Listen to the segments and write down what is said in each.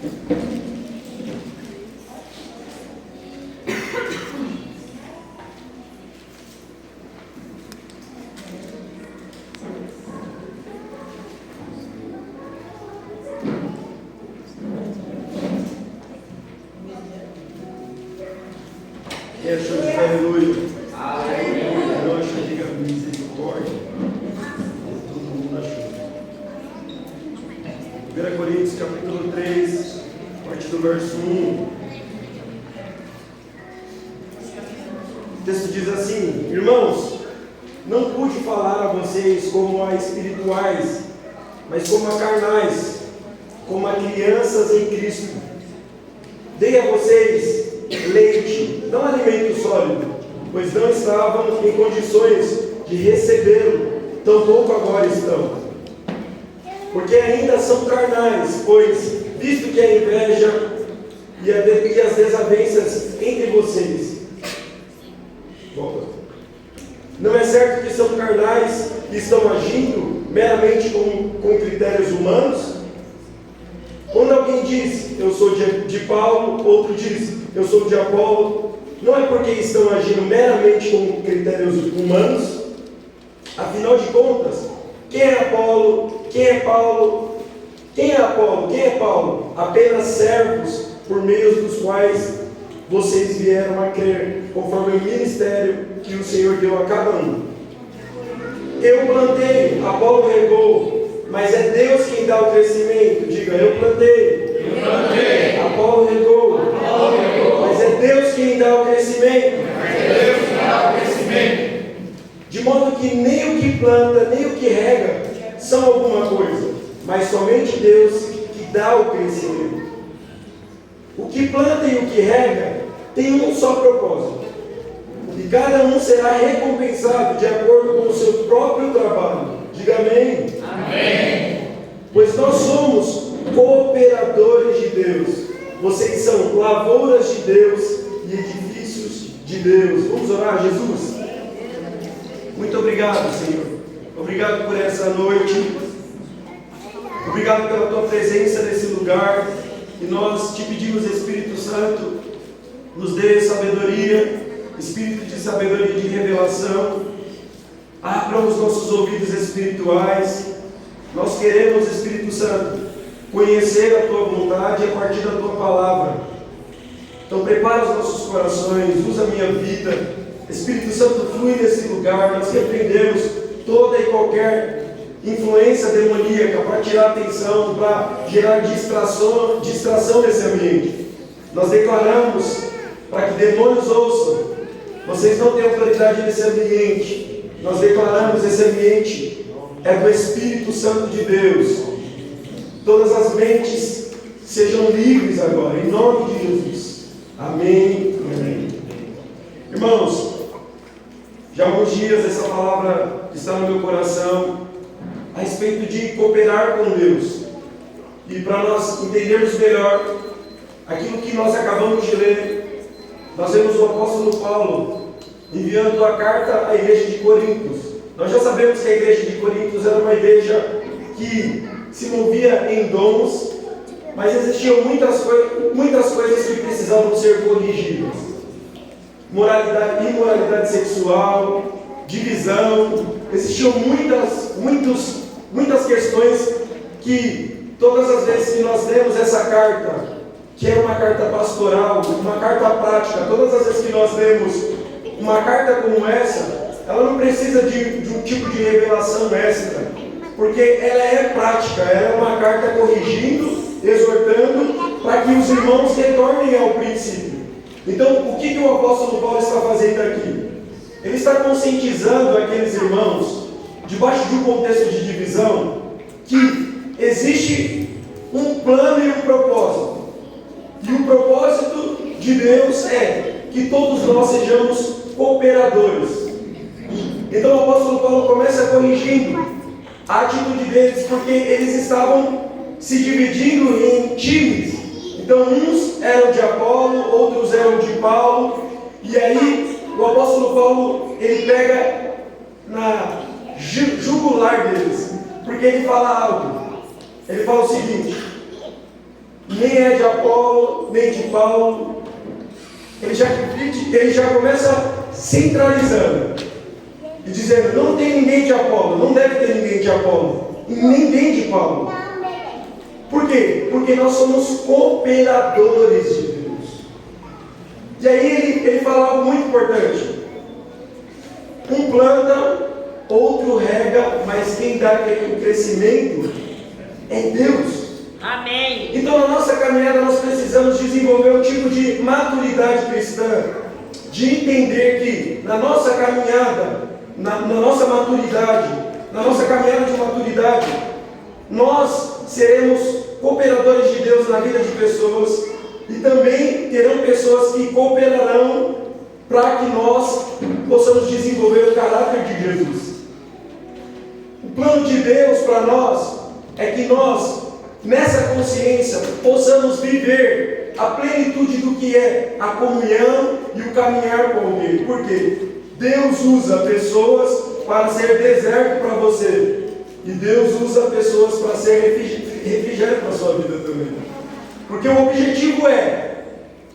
É show de aleluia. Aleluia. Nós diga misericórdia. Todo mundo achou. 1 Coríntios capítulo 3, a partir do verso 1. O texto diz assim: irmãos, não pude falar a vocês como a espirituais, mas como a carnais, como a crianças em Cristo. Dei a vocês leite, não alimento sólido, pois não estavam em condições de recebê-lo, tampouco agora estão. Porque ainda são carnais, pois, visto que a inveja e as desavenças entre vocês. Não é certo que são carnais e estão agindo meramente com critérios humanos? Quando alguém diz, eu sou de Paulo, outro diz, eu sou de Apolo, não é porque estão agindo meramente com critérios humanos? Afinal de contas, quem é Apolo? Quem é Paulo? Quem é Apolo? Quem é Paulo? Apenas servos por meio dos quais vocês vieram a crer, conforme o ministério que o Senhor deu a cada um. Eu plantei, Apolo regou, mas é Deus quem dá o crescimento. Diga, eu plantei, Apolo regou, mas é Deus quem dá o crescimento. De modo que nem o que planta, nem o que rega são alguma coisa, mas somente Deus que dá o crescimento. O que planta e o que rega tem um só propósito, e cada um será recompensado de acordo com o seu próprio trabalho. Diga amém. Amém. Pois nós somos cooperadores de Deus. Vocês são lavouras de Deus e edifícios de Deus. Vamos orar, Jesus? Muito obrigado, Senhor. Obrigado por essa noite. Obrigado pela Tua presença nesse lugar. E nós te pedimos, Espírito Santo, nos dê sabedoria, espírito de sabedoria e de revelação. Abra os nossos ouvidos espirituais. Nós queremos, Espírito Santo, conhecer a Tua vontade a partir da Tua palavra. Então prepara os nossos corações, usa a minha vida. Espírito Santo, flui nesse lugar. Nós repreendemos toda e qualquer influência demoníaca para tirar atenção, para gerar distração nesse ambiente. Nós declaramos para que demônios ouçam: vocês não têm autoridade nesse ambiente. Nós declaramos: esse ambiente é do Espírito Santo de Deus. Todas as mentes sejam livres agora, em nome de Jesus. Amém. Amém. Irmãos, já há alguns dias essa palavra está no meu coração a respeito de cooperar com Deus. E para nós entendermos melhor aquilo que nós acabamos de ler, nós vemos o apóstolo Paulo enviando a carta à igreja de Corintos. Nós já sabemos que a igreja de Corintos era uma igreja que se movia em dons, mas existiam muitas coisas que precisavam ser corrigidas. Imoralidade sexual, divisão, existiam muitas questões que todas as vezes que nós lemos essa carta, que é uma carta pastoral, uma carta prática, todas as vezes que nós lemos uma carta como essa, ela não precisa de um tipo de revelação extra, porque ela é prática, ela é uma carta corrigindo, exortando, para que os irmãos retornem ao princípio. Então, o que o apóstolo Paulo está fazendo aqui? Ele está conscientizando aqueles irmãos, debaixo de um contexto de divisão, que existe um plano e um propósito. E o propósito de Deus é que todos nós sejamos cooperadores. Então o apóstolo Paulo começa corrigindo a atitude deles, porque eles estavam se dividindo em times. Então uns eram de Apolo, outros eram de Paulo. E aí o apóstolo Paulo, ele pega na jugular deles, porque ele fala algo. Ele fala o seguinte: nem é de Apolo, nem de Paulo. Ele já começa centralizando e dizendo: não tem ninguém de Apolo, não deve ter ninguém de Apolo, e ninguém de Paulo. Por quê? Porque nós somos cooperadores de Deus. E aí ele fala algo muito importante: um planta, outro rega, mas quem dá o crescimento é Deus. Amém. Então na nossa caminhada nós precisamos desenvolver um tipo de maturidade cristã, de entender que na nossa caminhada, na nossa maturidade, na nossa caminhada de maturidade, nós seremos cooperadores de Deus na vida de pessoas, e também terão pessoas que cooperarão para que nós possamos desenvolver o caráter de Jesus. O plano de Deus para nós é que nós, nessa consciência, possamos viver a plenitude do que é a comunhão e o caminhar com Ele. Por quê? Deus usa pessoas para ser deserto para você, e Deus usa pessoas para ser refrigério para a sua vida também. Porque o objetivo é,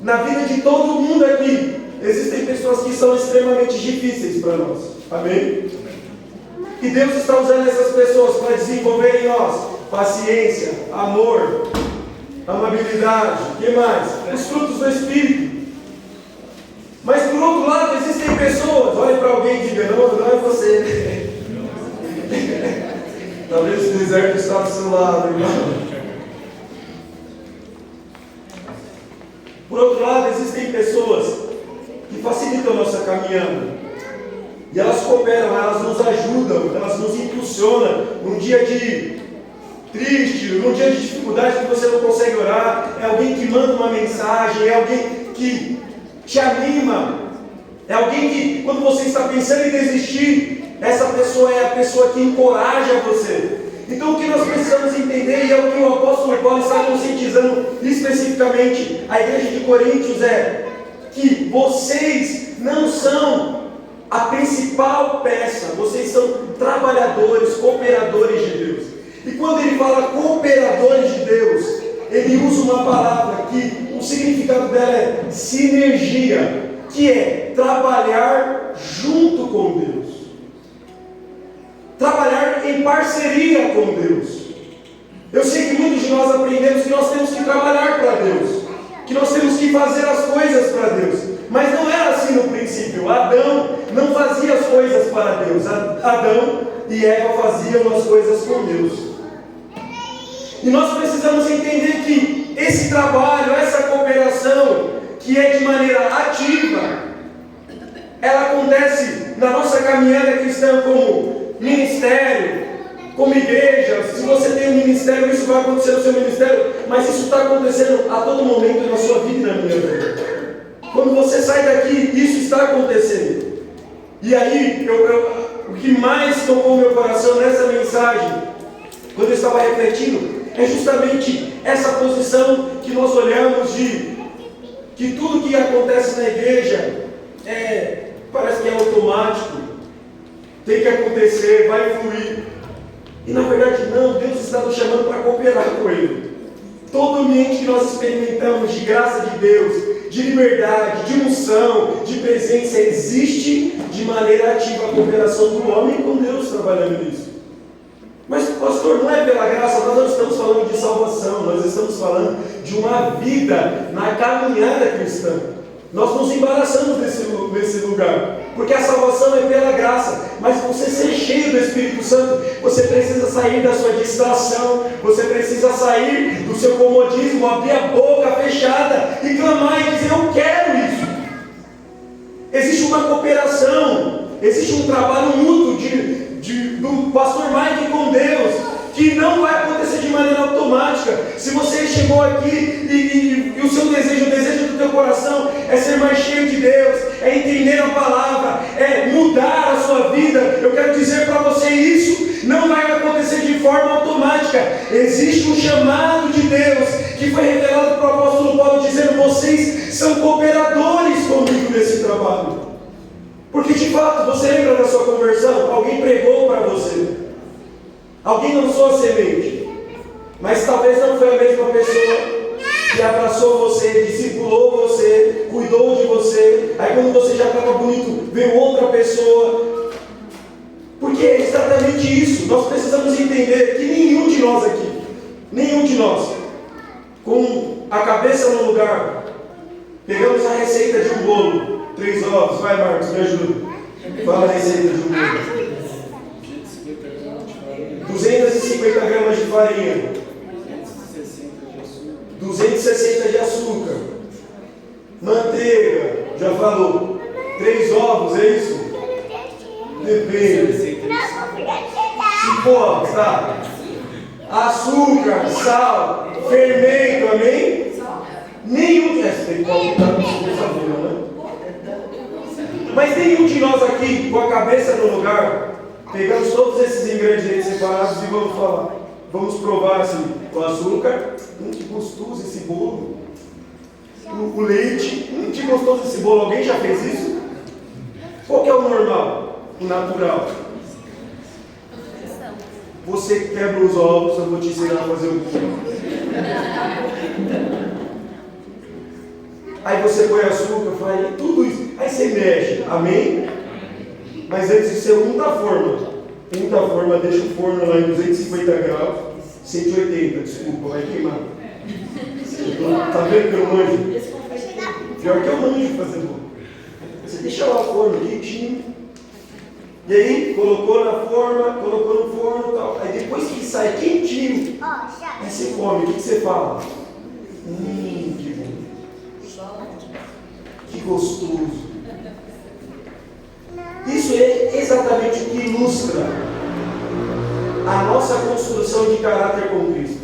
na vida de todo mundo aqui, existem pessoas que são extremamente difíceis para nós. Amém? E Deus está usando essas pessoas para desenvolver em nós paciência, amor, amabilidade, o que mais? Os frutos do Espírito. Mas por outro lado, existem pessoas, olhe para alguém e diga: não é você. Talvez o deserto está do seu lado, irmão. Por outro lado, existem pessoas que facilitam a nossa caminhada. E elas cooperam, elas nos ajudam, elas nos impulsionam num dia de triste, num dia de dificuldade que você não consegue orar. É alguém que manda uma mensagem, é alguém que te anima, é alguém que, quando você está pensando em desistir, essa pessoa é a pessoa que encoraja você. Então o que nós precisamos entender, e é o que o apóstolo Paulo está conscientizando especificamente a igreja de Coríntios, é que vocês não são a principal peça, vocês são trabalhadores, cooperadores de Deus. E quando ele fala cooperadores de Deus, ele usa uma palavra que o significado dela é sinergia, que é trabalhar junto com Deus, trabalhar em parceria com Deus. Eu sei que muitos de nós aprendemos que nós temos que trabalhar para Deus, que nós temos que fazer as coisas para Deus, mas não era assim no princípio. Adão não fazia as coisas para Deus, Adão e Eva faziam as coisas com Deus. E nós precisamos entender que esse trabalho, essa cooperação, que é de maneira ativa, ela acontece na nossa caminhada cristã como ministério, como igreja. Se você tem um ministério, isso vai acontecer no seu ministério, mas isso está acontecendo a todo momento na sua vida e na minha vida. Quando você sai daqui, isso está acontecendo. E aí, o que mais tocou meu coração nessa mensagem, quando eu estava refletindo, é justamente essa posição que nós olhamos de que tudo que acontece na igreja parece que é automático, tem que acontecer, vai fluir. E na verdade não, Deus está nos chamando para cooperar com Ele. Todo ambiente que nós experimentamos de graça de Deus, de liberdade, de unção, de presença, existe de maneira ativa a cooperação do homem com Deus trabalhando nisso. Mas pastor, não é pela graça, nós não estamos falando de salvação, nós estamos falando de uma vida na caminhada cristã. Nós nos embaraçamos nesse lugar, porque a salvação é pela graça, mas você ser cheio do Espírito Santo, você precisa sair da sua distração, você precisa sair do seu comodismo, abrir a boca fechada e clamar e dizer: eu quero isso. Existe uma cooperação, existe um trabalho mútuo do pastor Mike com Deus, que não vai acontecer de maneira automática. Se você chegou aqui e o seu desejo, o desejo do teu coração é ser mais cheio de Deus, é entender a palavra, é mudar a sua vida, eu quero dizer para você, isso não vai acontecer de forma automática. Existe um chamado de Deus que foi revelado para o apóstolo Paulo, dizendo: vocês são cooperadores comigo nesse trabalho. Porque de fato, você lembra da sua conversão? Alguém pregou para você, alguém lançou a semente, mas talvez não foi a mesma pessoa que abraçou você, discipulou você, cuidou de você. Aí quando você já estava bonito, veio outra pessoa. Porque é exatamente isso. Nós precisamos entender que nenhum de nós aqui, nenhum de nós, com a cabeça no lugar, pegamos a receita de um bolo, 3 ovos, vai Marcos, me ajuda. Fala a receita de um bolo. 250 gramas de farinha, 260 de açúcar, manteiga, já falou, 3 ovos, é isso? Depende. 5 ovos, tá? Açúcar, sal, fermento, amém? Nenhum, tem que aumentar com sabor, né? Mas nenhum de nós aqui, com a cabeça no lugar, pegamos todos esses ingredientes separados e vamos falar. Vamos provar assim, o açúcar, que gostoso esse bolo. O leite, que gostoso esse bolo. Alguém já fez isso? Qual que é o normal? O natural. Você quebra os ovos, eu vou te ensinar a fazer o bolo. Aí você põe açúcar, faz tudo isso. Aí você mexe, amém? Mas antes de ser unta a forma, deixa o forno lá em 250 graus, 180, desculpa, vai queimar. Tá vendo que eu manjo? Pior que eu manjo fazer bolo. Você deixa lá o forno quentinho. E aí, colocou na forma, colocou no forno e tal. Aí depois que sai quentinho, aí você come, o que você fala? Que bom. Que gostoso. Isso é exatamente o que ilustra a nossa construção de caráter com Cristo.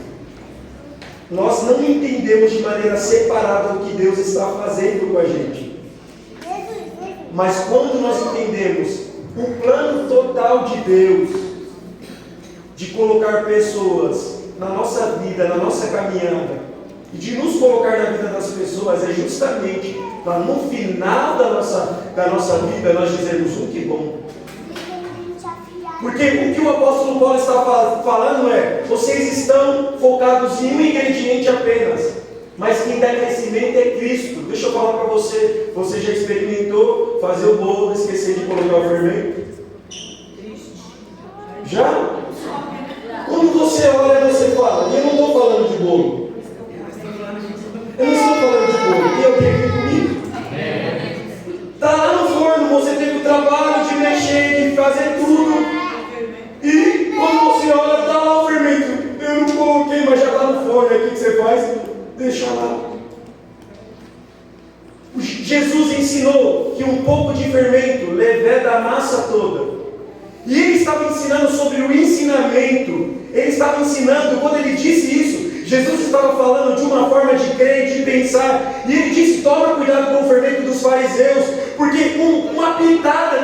Nós não entendemos de maneira separada o que Deus está fazendo com a gente. Mas quando nós entendemos o plano total de Deus, de colocar pessoas na nossa vida, na nossa caminhada, e de nos colocar na vida das pessoas, é justamente para no final da nossa vida nós dizermos que bom. Porque o que o apóstolo Paulo está falando é: vocês estão focados em um ingrediente apenas, mas quem dá crescimento é Cristo. Deixa eu falar para você: você já experimentou fazer o bolo e esquecer de colocar o fermento? Já? Quando você olha, você fala, e eu não estou falando de bolo. Eu não estou falando de bolo. Tem alguém aqui comigo? Está lá no forno, você teve o trabalho de mexer, de fazer tudo. E quando você olha, está lá o fermento. Eu não coloquei, mas já está no forno. Aí o que você faz? Deixa lá. Jesus ensinou que um pouco de fermento leveda a massa toda. E ele estava ensinando sobre o ensinamento. Ele estava ensinando, quando ele disse isso, Jesus estava falando de uma forma de crer, de pensar. E ele disse: toma cuidado com o fermento dos fariseus, porque uma pitada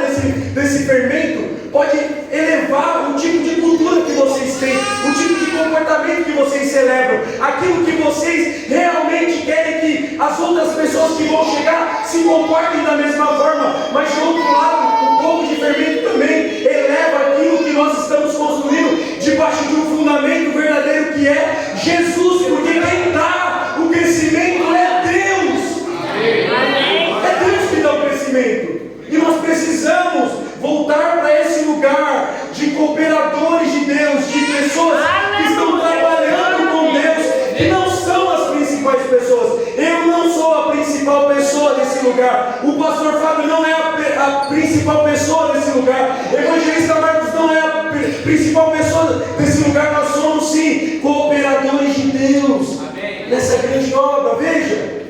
desse fermento pode elevar o tipo de cultura que vocês têm, o tipo de comportamento que vocês celebram, aquilo que vocês realmente querem que as outras pessoas que vão chegar se comportem da mesma forma. Mas de outro lado, um pouco de fermento também eleva aquilo que nós estamos construindo debaixo de um fundamento verdadeiro que é Jesus, porque quem dá o crescimento é Deus. É Deus que dá o crescimento. E nós precisamos voltar para esse lugar de cooperadores de Deus, de pessoas que estão trabalhando com Deus, que não são as principais pessoas. Eu não sou a principal pessoa desse lugar. O pastor Fábio não é a principal pessoa desse lugar. O evangelista Marcos não é a principal pessoa desse lugar. Nós somos sim cooperadores de Deus. Amém. Nessa grande obra. Veja,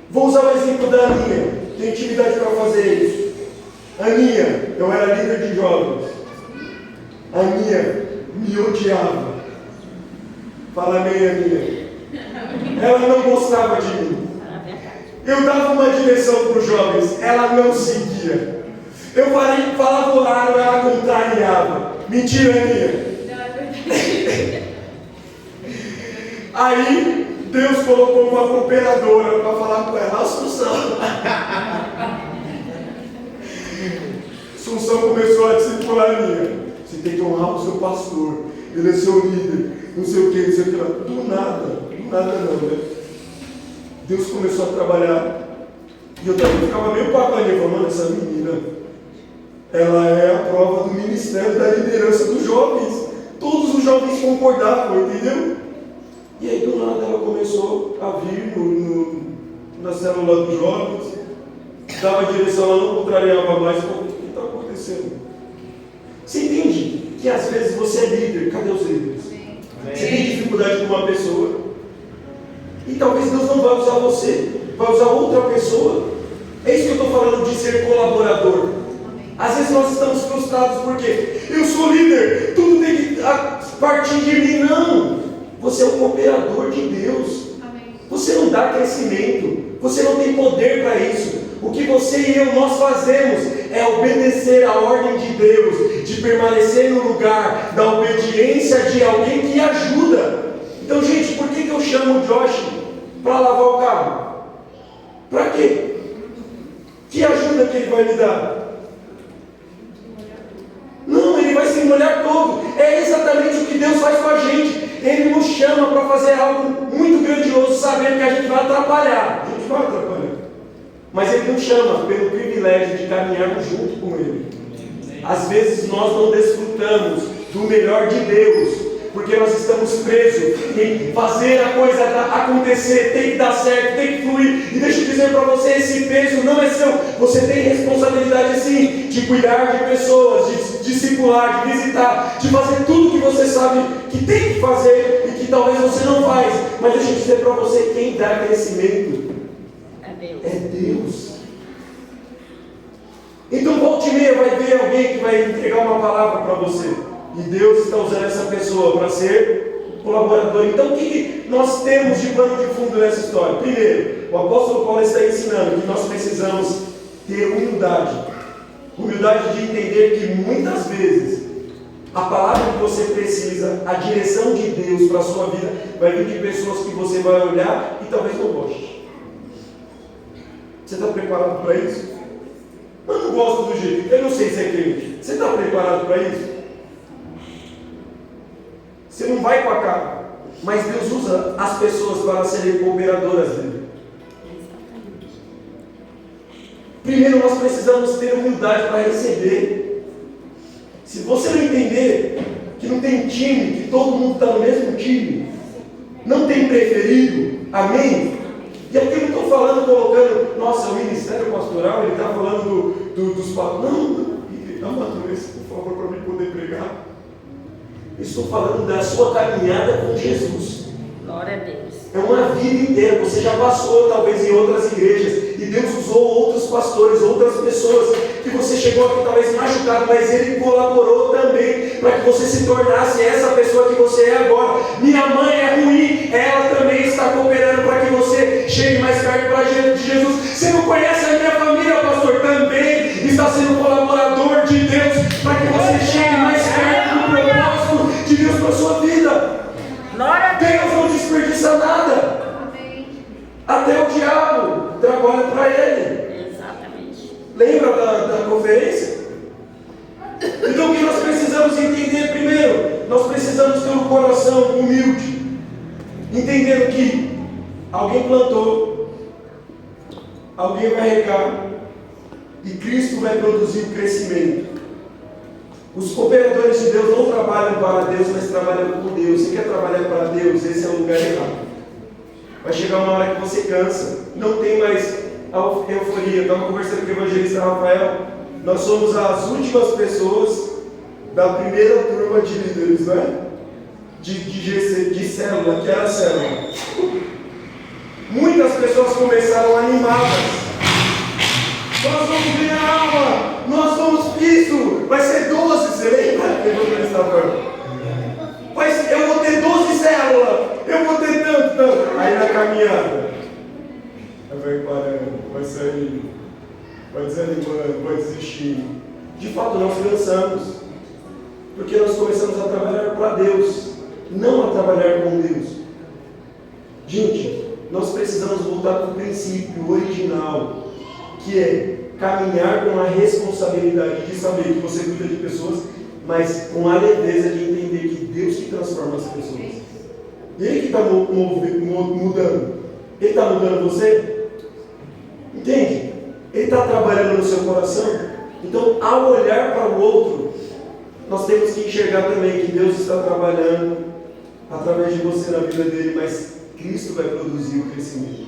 vou usar o exemplo da Aninha. Tenho intimidade para fazer isso. Aninha, eu era líder de jovens. Aninha me odiava. Fala amém, Aninha. Ela não gostava de mim. Eu dava uma direção para os jovens, ela não seguia. Eu falava o horário, ela contrariava. Mentira, Aninha. Aí Deus colocou uma cooperadora para falar com ela. Assunção. Assunção começou a discipular a Aninha. Você tem que honrar o seu pastor. Ele é seu líder. Não sei o que, não sei o que lá. Do nada não, né? Deus começou a trabalhar. E eu também ficava meio papaninho, falando, essa menina, ela é a prova do ministério da liderança dos jovens. Todos os jovens concordavam, entendeu? E aí do nada ela começou a vir na célula dos jovens, dava direção, ela não contrariava mais. O que está acontecendo? Você entende que às vezes você é líder? Cadê os líderes? Você tem dificuldade com uma pessoa, e talvez Deus não vai usar você, vai usar outra pessoa. É isso que eu estou falando de ser colaborador. Às vezes nós estamos frustrados porque eu sou líder, tudo tem que partir de mim. Não, você é um cooperador de Deus. Você não dá crescimento, você não tem poder para isso. O que você e eu, nós fazemos é obedecer a ordem de Deus, de permanecer no lugar da obediência de alguém que ajuda. Então, gente, por que eu chamo o Josh para lavar o carro? Para quê? Que ajuda que ele vai me dar? Não, ele vai se molhar todo. É exatamente o que Deus faz com a gente. Ele nos chama para fazer algo muito grandioso, sabendo que a gente vai atrapalhar. A gente vai atrapalhar. Mas Ele nos chama pelo privilégio de caminharmos junto com Ele. Às vezes nós não desfrutamos do melhor de Deus, porque nós estamos presos em fazer a coisa acontecer, tem que dar certo, tem que fluir. E deixa eu dizer para você, esse peso não é seu. Você tem responsabilidade sim, de cuidar de pessoas, de discipular, de visitar, de fazer tudo que você sabe que tem que fazer e que talvez você não faz. Mas deixa eu dizer para você, quem dá crescimento é Deus. Então volta e meia vai ver alguém que vai entregar uma palavra para você. E Deus está usando essa pessoa para ser colaborador. Então o que nós temos de pano de fundo nessa história? Primeiro, o apóstolo Paulo está ensinando que nós precisamos ter humildade. Humildade de entender que muitas vezes a palavra que você precisa, a direção de Deus para a sua vida, vai vir de pessoas que você vai olhar e talvez não goste. Você está preparado para isso? Eu não gosto do jeito. Eu não sei se é crente. Você está preparado para isso? Você não vai com a cara. Mas Deus usa as pessoas para serem cooperadoras dele. Primeiro nós precisamos ter humildade para receber. Se você não entender que não tem time, que todo mundo está no mesmo time, não tem preferido, amém? E aqui eu não estou falando, colocando, nossa, o ministério pastoral, ele está falando dos pastores. Não, amadureça, por favor, para mim poder pregar. Estou falando da sua caminhada com Jesus. Glória a Deus. É uma vida inteira. Você já passou talvez em outras igrejas e Deus usou outros pastores, outras pessoas que você chegou aqui talvez machucado, mas Ele colaborou também para que você se tornasse essa pessoa que você é agora. Minha mãe é ruim, ela também está cooperando para que você chegue mais perto de Jesus. Você não conhece a minha família, pastor? Também está sendo colaborador de Deus para que você chegue mais perto do propósito de Deus para a sua vida. Deus não desperdiça nada. Até o diabo trabalha para ele. Exatamente. Lembra da conferência? Então o que nós precisamos entender primeiro? Nós precisamos ter um coração humilde, entendendo que alguém plantou, alguém vai regar, e Cristo vai produzir o crescimento. Os cooperadores de Deus não trabalham para Deus, mas trabalham com Deus. Você quer trabalhar para Deus? Esse é o lugar errado. Vai chegar uma hora que você cansa, não tem mais a euforia. Eu estava conversando com o evangelista Rafael. Nós somos as últimas pessoas da primeira turma de líderes, né? De célula, que era a célula. Muitas pessoas começaram animadas. Nós vamos ganhar alma, nós vamos isso, vai ser 12, você lembra? Mas eu vou ter 12 células, eu vou ter tanto. Aí na caminhada, vai parando, vai saindo, vai desanimando, vai desistindo. De fato nós cansamos, porque nós começamos a trabalhar para Deus, não a trabalhar com Deus. Gente, nós precisamos voltar para o princípio original, que é caminhar com a responsabilidade de saber que você cuida de pessoas, mas com a leveza de entender que Deus que transforma as pessoas. Ele que está mudando. Ele está mudando você? Entende? Ele está trabalhando no seu coração? Então, ao olhar para o outro, nós temos que enxergar também que Deus está trabalhando através de você na vida dele, mas Cristo vai produzir o crescimento.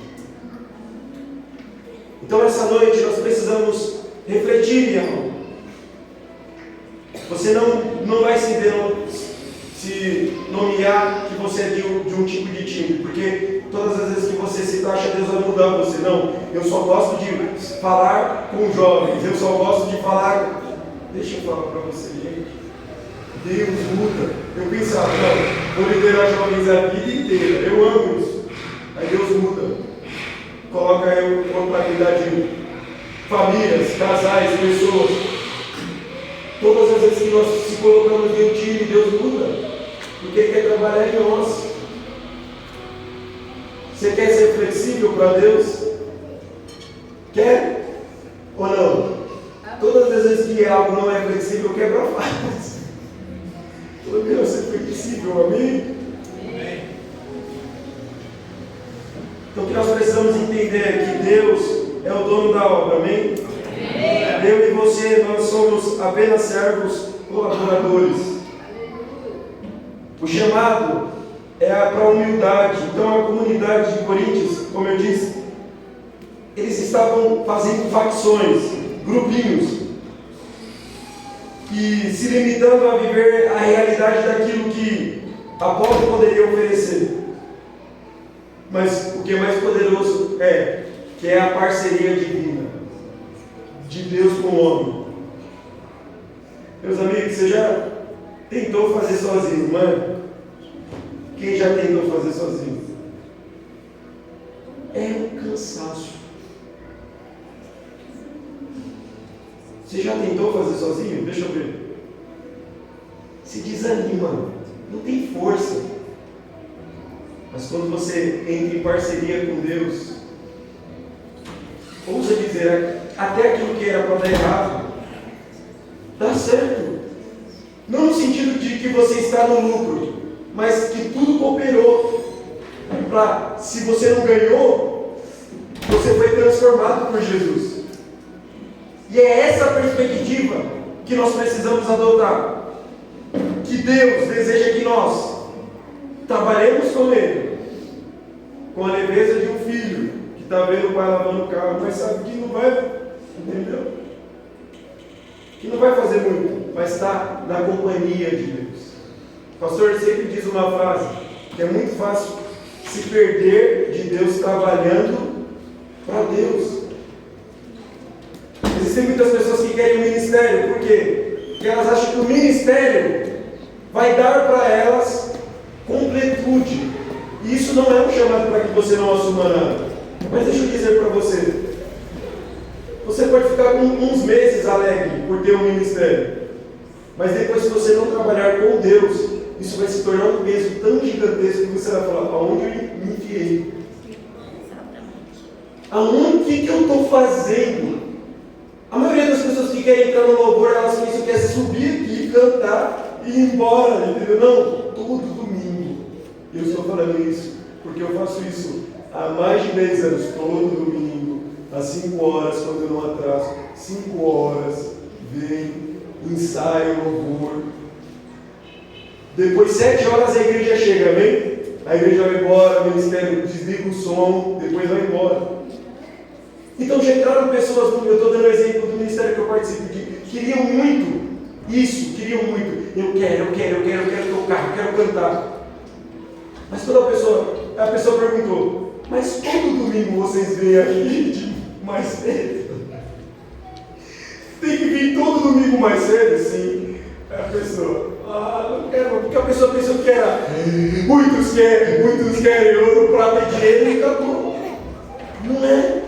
Então, essa noite nós precisamos refletir, minha irmã. Você não vai se nomear que você é de um tipo de time, porque todas as vezes que você se taxa, Deus vai mudar você. Não, eu só gosto de falar com jovens, eu só gosto de falar. Deixa eu falar para você, gente. Deus muda. Eu pensava, não, vou liderar jovens a vida inteira, eu amo isso. Aí Deus muda. Coloca eu para cuidar de famílias, casais, pessoas. Todas as vezes que nós se colocamos em um time, Deus muda, porque Ele quer trabalhar em nós. Você quer ser flexível para Deus? Quer ou não? Todas as vezes que algo não é flexível, quebra a face. Eu quero ser flexível, amém? Então o que nós precisamos entender é que Deus é o dono da obra, amém? Eu e você, nós somos apenas servos colaboradores. O chamado é para a humildade. Então a comunidade de Coríntios, como eu disse, eles estavam fazendo facções, grupinhos, e se limitando a viver a realidade daquilo que Apolo poderia oferecer. Mas o que é mais poderoso que é a parceria divina de Deus com o homem. Meus amigos, você já tentou fazer sozinho, não é? Quem já tentou fazer sozinho? É um cansaço. Você já tentou fazer sozinho? Deixa eu ver. Se desanima, não tem força. Mas quando você entra em parceria com Deus, ousa dizer, até aquilo que era para dar errado, dá certo. Não no sentido de que você está no lucro, mas que tudo cooperou para, se você não ganhou, você foi transformado por Jesus. E é essa perspectiva que nós precisamos adotar. Que Deus deseja que nós trabalhemos com Ele, com a leveza de um filho que está vendo o pai lavando o carro, mas sabe que não vai, entendeu? Que não vai fazer muito, mas está na companhia de Deus. O pastor sempre diz uma frase, que é muito fácil se perder de Deus trabalhando para Deus. Existem muitas pessoas que querem o ministério, por quê? Porque elas acham que o ministério vai dar para elas completude. E isso não é um chamado para que você não assuma nada. Mas deixa eu dizer para você, você pode ficar com uns meses alegre por ter um ministério, mas depois, se você não trabalhar com Deus, isso vai se tornar um peso tão gigantesco que você vai falar, aonde eu me enfiei? Aonde que eu estou fazendo? A maioria das pessoas que querem entrar no louvor, elas pensam que é subir aqui, cantar e ir embora, entendeu? Não, todo domingo. Eu estou falando isso porque eu faço isso há mais de 10 anos, todo domingo, às 5 horas, quando eu não atraso, 5 horas, venho, ensaio, louvor. Depois, 7 horas, a igreja chega, amém? A igreja vai embora, o ministério desliga o som, depois vai embora. Então já entraram pessoas, eu estou dando exemplo do ministério que eu participo, que queriam muito isso, queriam muito. Eu quero tocar, eu quero cantar. Mas quando a pessoa perguntou, mas todo domingo vocês vêm aqui mais cedo? Tem que vir todo domingo mais cedo? Sim. A pessoa, não quero, porque a pessoa pensou que era, muitos querem ouro, prata e dinheiro e acabou. Não é.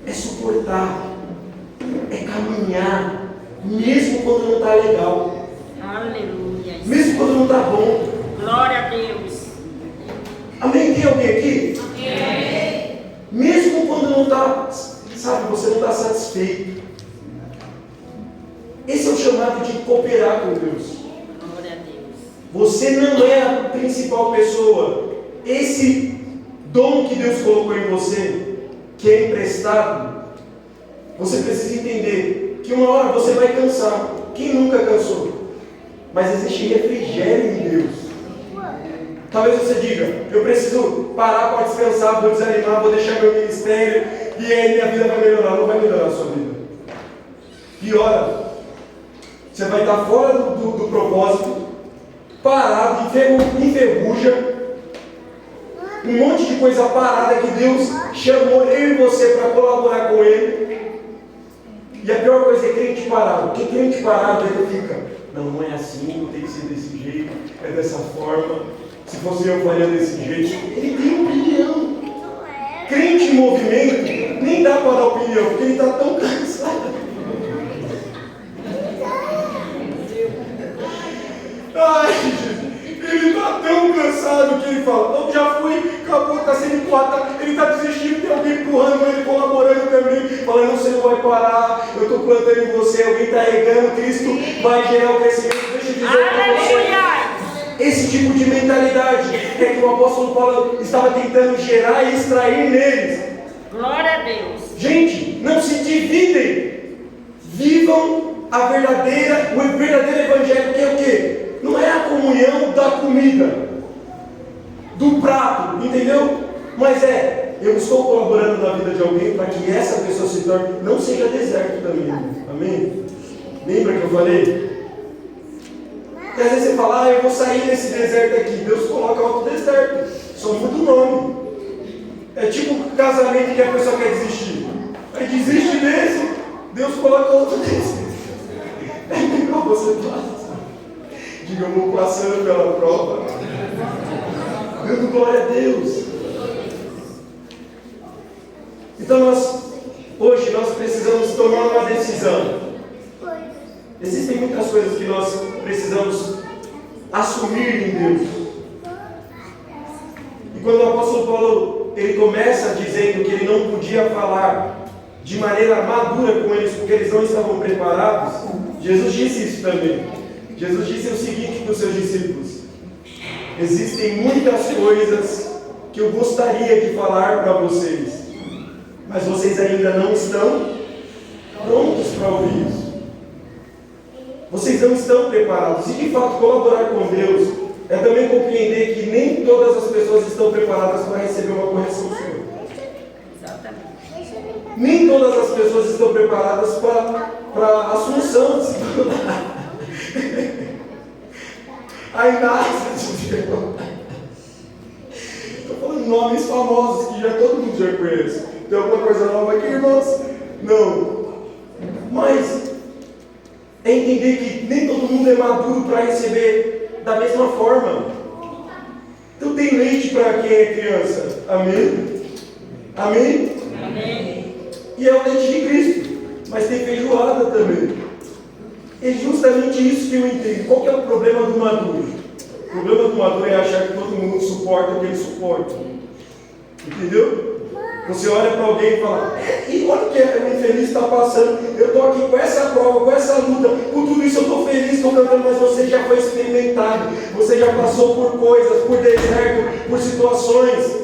É suportar, é caminhar, mesmo quando não está legal. Aleluia. Mesmo quando não está bom. Glória a Deus. Amém? Tem alguém aqui? Amém. Mesmo quando não está, sabe, você não está satisfeito. Esse é o chamado de cooperar com Deus. Glória a Deus. Você não é a principal pessoa esse dom que Deus colocou em você, que é emprestado, você precisa entender que uma hora você vai cansar. Quem nunca cansou? Mas existe refrigério em Deus. Talvez você diga, eu preciso parar para descansar, vou desanimar, vou deixar meu ministério e aí minha vida vai melhorar. Não vai melhorar a sua vida. Piora. Você vai estar fora do propósito, parado, enferruja, um monte de coisa parada que Deus chamou eu e você para colaborar com Ele. E a pior coisa é crente parado. Porque crente parado ele fica, não é assim, não tem que ser desse jeito, é dessa forma. Se fosse eu faria desse jeito. Ele tem opinião. Crente em movimento nem dá para dar opinião, porque ele está tão cansado. Ai, Jesus. Ele está tão cansado que ele fala, não, já fui, acabou, está sendo empurrado, ele está desistindo, tem alguém empurrando ele, colaborando também, falando, não, você não vai parar, eu estou plantando em você, alguém está regando, Cristo vai gerar o crescimento. Deixa eu dizer para você, esse tipo de mentalidade é que o apóstolo Paulo estava tentando gerar e extrair neles. Glória a Deus. Gente, não se dividem, vivam o verdadeiro evangelho, que é o quê? Não é a comunhão da comida, do prato, entendeu? Mas eu estou colaborando na vida de alguém para que essa pessoa se torne, não seja deserto também, amém? Lembra que eu falei? E às vezes você fala, eu vou sair desse deserto aqui, Deus coloca outro deserto, só muda o nome. É tipo um casamento que a pessoa quer desistir, aí desiste desse, Deus coloca outro desse. É melhor você fazer. Diga, eu vou passando pela prova, dando glória a Deus. Então hoje nós precisamos tomar uma decisão. Existem muitas coisas que nós precisamos assumir em Deus. E quando o apóstolo Paulo, ele começa dizendo que ele não podia falar de maneira madura com eles, porque eles não estavam preparados, Jesus disse isso também. Jesus disse o seguinte para os seus discípulos: existem muitas coisas que eu gostaria de falar para vocês, mas vocês ainda não estão prontos para ouvir isso. Vocês não estão preparados. E de fato, colaborar com Deus é também compreender que nem todas as pessoas estão preparadas para receber uma correção sua. Nem todas as pessoas estão preparadas para a assunção de se a Inácia de Deus. Estou falando nomes famosos que todo mundo já conhece. Tem alguma coisa nova aqui, irmãos? Não. Mas é entender que nem todo mundo é maduro para receber da mesma forma. Então tem leite para quem é criança. Amém? Amém? Amém. E é o leite de Cristo. Mas tem feijoada também. É justamente isso que eu entendo. Qual que é o problema do maduro? O problema do maduro é achar que todo mundo suporta o que ele suporta. Entendeu? Você olha para alguém e fala, e olha o que o infeliz está passando, eu estou aqui com essa prova, com essa luta, por tudo isso eu estou feliz, estou cantando, mas você já foi experimentado, você já passou por coisas, por deserto, por situações.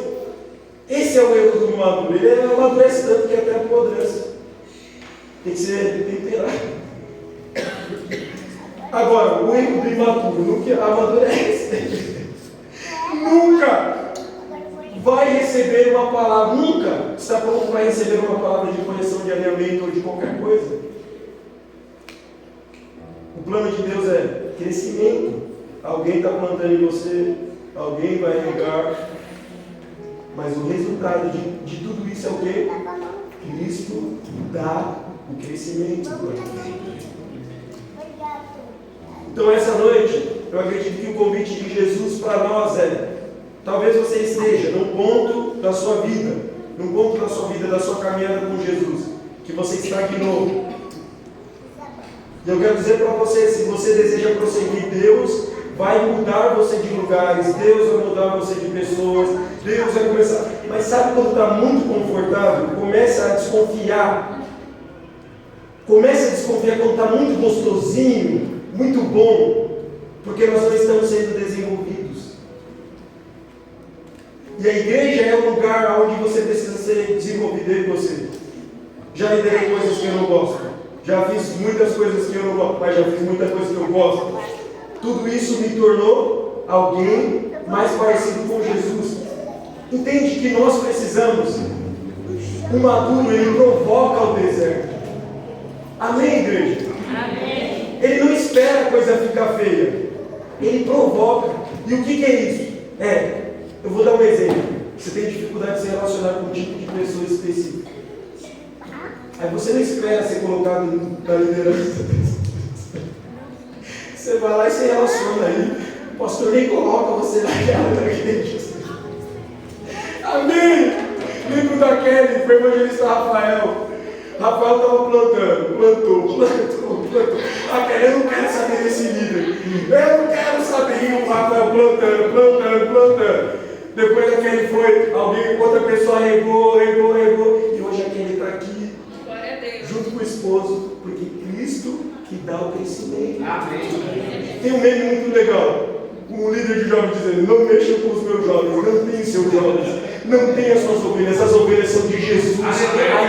Esse é o erro do maduro. Ele amadurece tanto que até apodrece. Tem que ser temperado. Agora, o erro do imaturo, nunca amadurece. Nunca vai receber uma palavra, nunca está pronto para receber uma palavra de correção, de alinhamento ou de qualquer coisa. O plano de Deus é crescimento. Alguém está plantando em você, alguém vai regar, mas o resultado de tudo isso é o quê? Cristo dá o crescimento. Então essa noite, eu acredito que o convite de Jesus para nós talvez você esteja num ponto da sua vida, da sua caminhada com Jesus, que você estagnou. E eu quero dizer para você, se você deseja prosseguir, Deus vai mudar você de lugares, Deus vai mudar você de pessoas, Deus vai começar. Mas sabe quando está muito confortável? Começa a desconfiar. Começa a desconfiar quando está muito gostosinho, muito bom, porque nós não estamos sendo desenvolvidos. E a igreja é um lugar onde você precisa ser desenvolvido em você. Já liderei coisas que eu não gosto. Já fiz muitas coisas que eu não gosto, mas já fiz muita coisa que eu gosto. Tudo isso me tornou alguém mais parecido com Jesus. Entende que nós precisamos. O maduro, ele provoca o deserto. Amém, igreja? Amém. Ele não espera a coisa ficar feia. Ele provoca. E o que é isso? Eu vou dar um exemplo. Você tem dificuldade de se relacionar com um tipo de pessoa específica. Aí você não espera ser colocado na liderança. Você vai lá e se relaciona aí. O pastor nem coloca você naquela igreja. Amém? Lembro da Kelly, foi o evangelista Rafael. Rafael estava plantou. A Kelly, eu não quero saber desse líder. Eu não quero saber. E o Rafael plantando. Depois a Kelly foi, outra pessoa regou. E hoje a Kelly está aqui, junto com o esposo, porque Cristo que dá o crescimento. Amém. Tem um meme muito legal. Um líder de jovens dizendo: não mexam com os meus jovens, não tenham seus jovens, não tenham as suas ovelhas, as ovelhas são de Jesus, a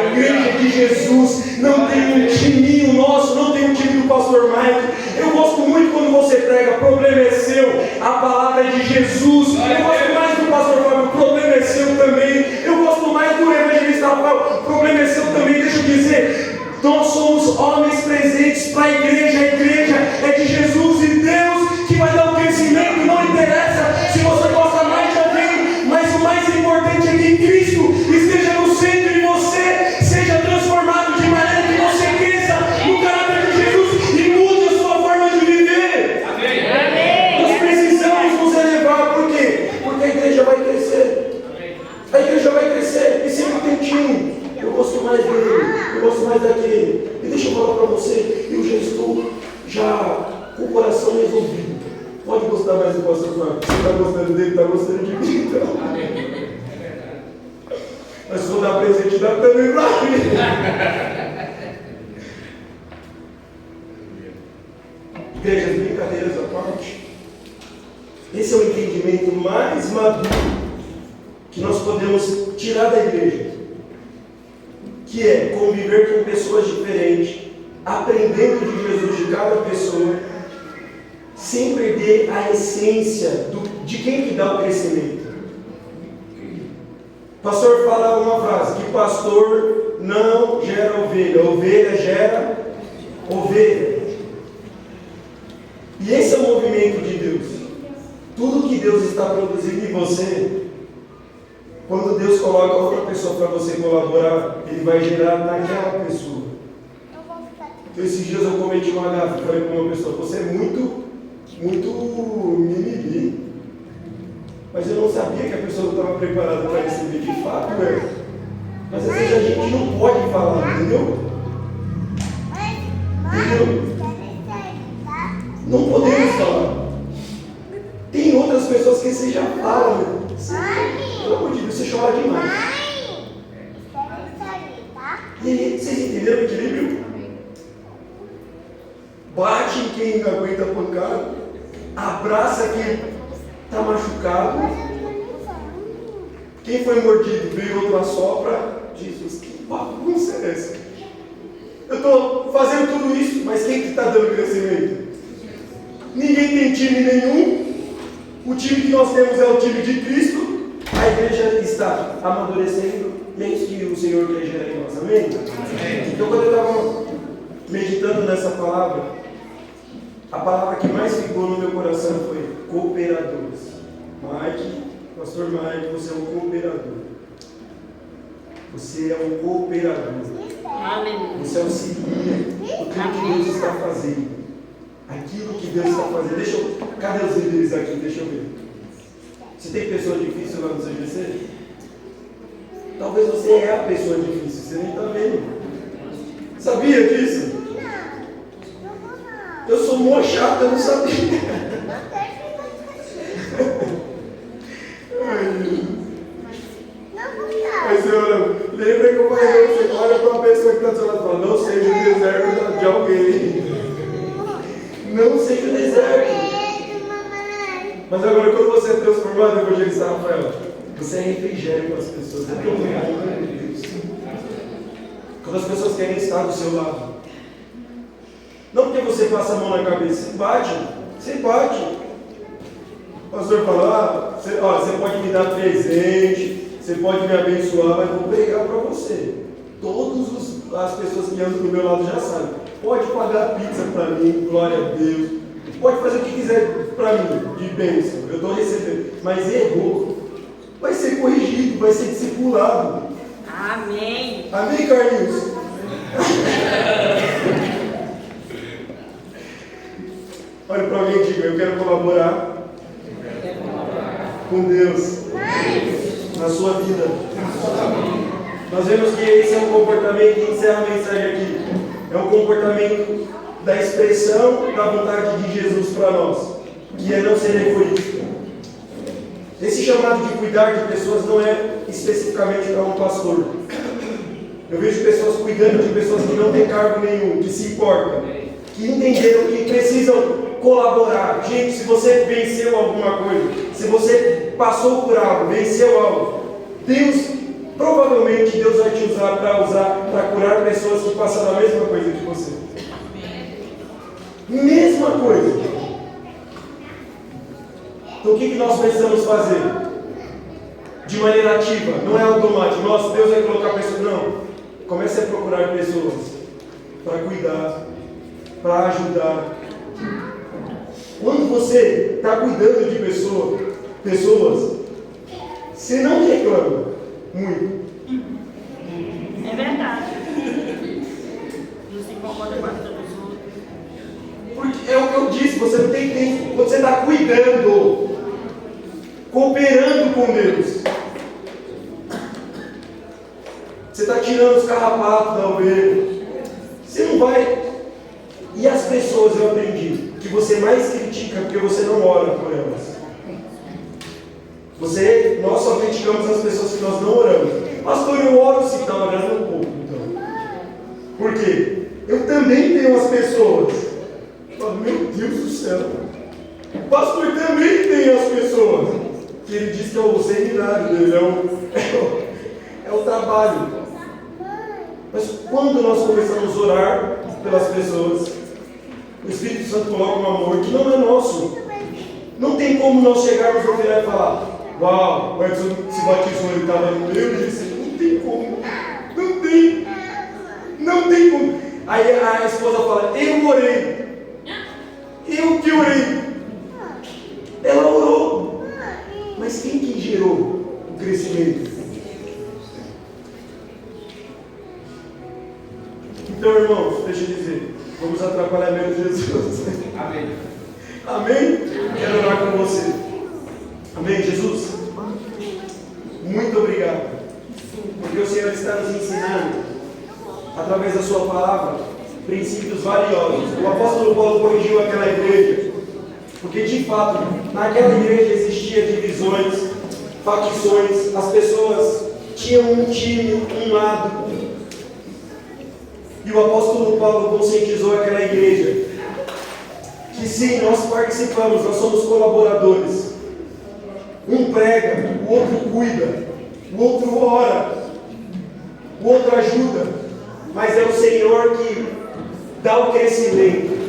igreja é de Jesus, não tem um timinho nosso, não tem um time do pastor Mike. Eu gosto muito quando você prega, o problema é seu, a palavra é de Jesus. Eu gosto mais do pastor Fábio, o problema é seu também. Eu gosto mais do evangelista Rafael, o problema é seu também. Deixa eu dizer, nós somos homens presentes para a igreja é de Jesus e Deus que vai dar o crescimento. Não interessa se você gosta mais de alguém, mas o mais importante é que Cristo esteja no centro e você seja transformado de maneira que você cresça no caráter de Jesus e mude a sua forma de viver. Amém. Nós precisamos nos elevar. Por quê? Porque a igreja vai crescer. A igreja vai crescer e sempre tem time. Eu gosto mais dele, eu gosto mais daquele. E deixa eu falar para você, eu já estou com o coração resolvido. Pode gostar mais do pastor Fábio. Você está gostando dele, está gostando de mim, então. Mas se for dar presente, dá também para mim. Igreja, as brincadeiras à parte. Esse é o entendimento mais maduro que nós podemos tirar da igreja, que é conviver com pessoas diferentes, aprendendo de Jesus de cada pessoa, sem perder a essência de quem que dá o crescimento. O pastor fala uma frase, que pastor não gera ovelha, ovelha gera ovelha. E esse é o movimento de Deus. Tudo que Deus está produzindo em você, quando Deus coloca outra pessoa para você colaborar, Ele vai gerar naquela pessoa. Então, esses dias eu cometi uma gafe, falei para uma pessoa: você é muito mimimi. Mas eu não sabia que a pessoa não estava preparada para receber de fato, né? Mas às vezes a gente não pode falar, entendeu? Não podemos falar. Tem outras pessoas que você já fala, né? Pelo amor de Deus, você chora demais. E aí, vocês entenderam o equilíbrio? Bate em quem aguenta pancada, abraça quem está machucado. Quem foi mordido veio outro assopra. Jesus, que bagunça é essa? Eu estou fazendo tudo isso, mas quem que está dando crescimento? Ninguém tem time nenhum. O time que nós temos é o time de Cristo. A igreja está amadurecendo e é isso que o Senhor quer gerar em nós. Amém? Amém. Então, quando eu estava meditando nessa palavra, a palavra que mais ficou no meu coração foi cooperadores. Pastor Mike, você é um cooperador. Você é um cooperador. Você auxilia o que Deus está fazendo. Aquilo que Deus está fazendo. Cadê os líderes aqui? Deixa eu ver. Você tem pessoa difícil lá no CGC? Talvez você é a pessoa difícil, você nem está vendo. Sabia disso? Eu sou mó chato, eu não sabia. Mas lembra que eu falei, você olha para uma pessoa que está do seu lado e fala: não seja o deserto de alguém. Não seja o deserto. Mas agora, quando você é transformado, evangelista Rafael, Você é refrigério para as pessoas. É tão bom, Deus. Quando as pessoas querem estar do seu lado. Não porque você passa a mão na cabeça. Você bate. O pastor fala, você pode me dar presente, você pode me abençoar, mas vou pregar para você. Todas as pessoas que andam do meu lado já sabem. Pode pagar pizza para mim, glória a Deus. Pode fazer o que quiser para mim, de bênção. Eu estou recebendo. Mas errou. Vai ser corrigido, vai ser discipulado. Amém. Amém, Carlinhos? Olha para alguém e diga, eu quero colaborar com Deus na sua vida. Nós vemos que esse é um comportamento que encerra a mensagem aqui. É um comportamento da expressão da vontade de Jesus para nós, que é não ser egoísta. Esse chamado de cuidar de pessoas não é especificamente para um pastor. Eu vejo pessoas cuidando de pessoas que não têm cargo nenhum, que se importam, que entenderam que precisam colaborar. Gente, se você venceu alguma coisa, se você passou por algo, venceu algo, provavelmente Deus vai te usar para curar pessoas que passaram a mesma coisa que você. Mesma coisa. Então o que nós precisamos fazer? De maneira ativa, não é automático. Nossa, Deus vai colocar pessoas. Não. Comece a procurar pessoas para cuidar, para ajudar. Quando você está cuidando de pessoas, você não reclama muito. É verdade. Não se incomoda com a vida dos outros. Porque é o que eu disse, você não tem tempo. Você está cuidando, cooperando com Deus. Você está tirando os carrapatos da ovelha. Você não vai. E as pessoas, eu aprendi, que você mais critica porque você não ora por elas. Nós só criticamos as pessoas que nós não oramos. Pastor, eu oro sim, está orando um pouco. Então. Por quê? Eu também tenho as pessoas. Meu Deus do céu. O pastor também tem as pessoas. Que ele diz que é o seminário dele, é o trabalho. Mas quando nós começamos a orar pelas pessoas, o Espírito Santo coloca um amor que não é nosso. Não tem como nós chegarmos no final e falar: uau, o Edson se batizou, ele estava no meu, e disse: não tem como. Não tem como. Aí a esposa fala: eu orei. Eu que orei. Ela orou. Mas quem que gerou o crescimento? Então, irmãos, deixa eu dizer, vamos atrapalhar menos Jesus. Amém. Amém? Quero orar com você. Amém, Jesus? Muito obrigado. Porque o Senhor está nos ensinando, através da sua palavra, princípios valiosos. O apóstolo Paulo corrigiu aquela igreja, porque de fato, naquela igreja existia divisões, facções, as pessoas tinham um time, um lado. E o apóstolo Paulo conscientizou aquela igreja que sim, nós participamos, nós somos colaboradores. Um prega, o outro cuida, o outro ora, o outro ajuda, mas é o Senhor que dá o crescimento.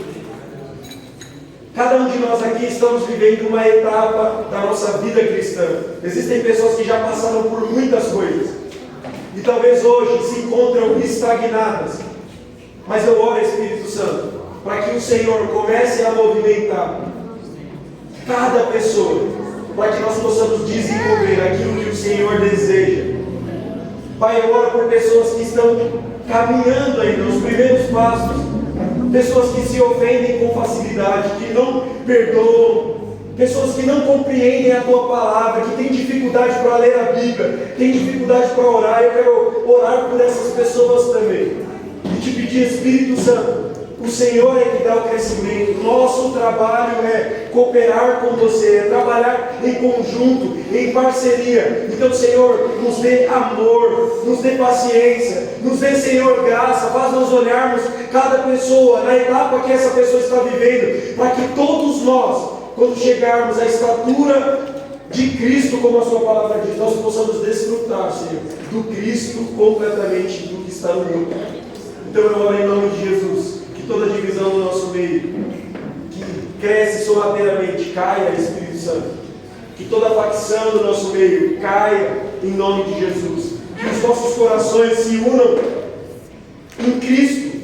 Cada um de nós aqui estamos vivendo uma etapa da nossa vida cristã. Existem pessoas que já passaram por muitas coisas e talvez hoje se encontram estagnadas. Mas eu oro, Espírito Santo, para que o Senhor comece a movimentar cada pessoa, para que nós possamos desenvolver aquilo que o Senhor deseja. Pai, eu oro por pessoas que estão caminhando ainda os primeiros passos, pessoas que se ofendem com facilidade, que não perdoam, pessoas que não compreendem a Tua palavra, que têm dificuldade para ler a Bíblia, têm dificuldade para orar. Eu quero orar por essas pessoas também. E te pedir, Espírito Santo, o Senhor é que dá o crescimento. Nosso trabalho é cooperar com você, é trabalhar em conjunto, em parceria. Então, Senhor, nos dê amor, nos dê paciência, nos dê, Senhor, graça. Faz nós olharmos cada pessoa na etapa que essa pessoa está vivendo, para que todos nós, quando chegarmos à estatura de Cristo, como a sua palavra diz, nós possamos desfrutar, Senhor, do Cristo completamente do que está no mundo. Então eu oro em nome de Jesus, que toda divisão do nosso meio, que cresce sorrateiramente, caia, Espírito Santo. Que toda facção do nosso meio caia em nome de Jesus. Que os nossos corações se unam em Cristo.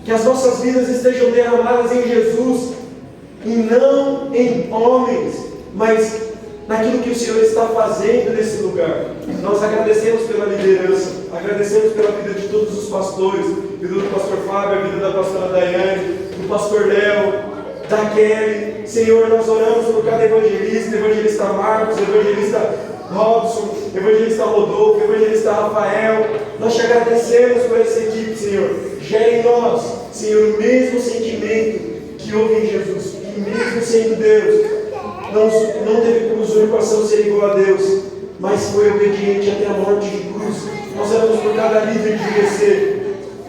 Que as nossas vidas estejam derramadas em Jesus e não em homens, mas naquilo que o Senhor está fazendo nesse lugar. Nós agradecemos pela liderança, agradecemos pela vida de todos os pastores, vida do pastor Fábio, a vida da pastora Daiane, do pastor Léo, da Kelly. Senhor, nós oramos por cada evangelista, evangelista Marcos, evangelista Robson, evangelista Rodolfo, evangelista Rafael. Nós te agradecemos por essa equipe, Senhor. Gera em nós, Senhor, o mesmo sentimento que houve em Jesus, que mesmo sendo Deus, não teve como usurpação ser igual a Deus, mas foi obediente até a morte de cruz. Nós oramos por cada líder de GC.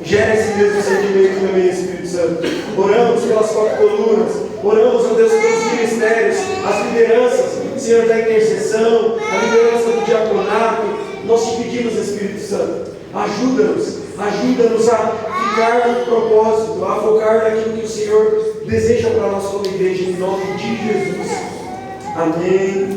Gera esse mesmo sentimento também, Espírito Santo. Oramos pelas 4 colunas. Oramos, ó Deus, pelos ministérios, as lideranças, Senhor, da intercessão, a liderança do diaconato. Nós te pedimos, Espírito Santo, ajuda-nos a ficar no propósito, a focar naquilo que o Senhor deseja para nós como igreja, em nome de Jesus. Amém.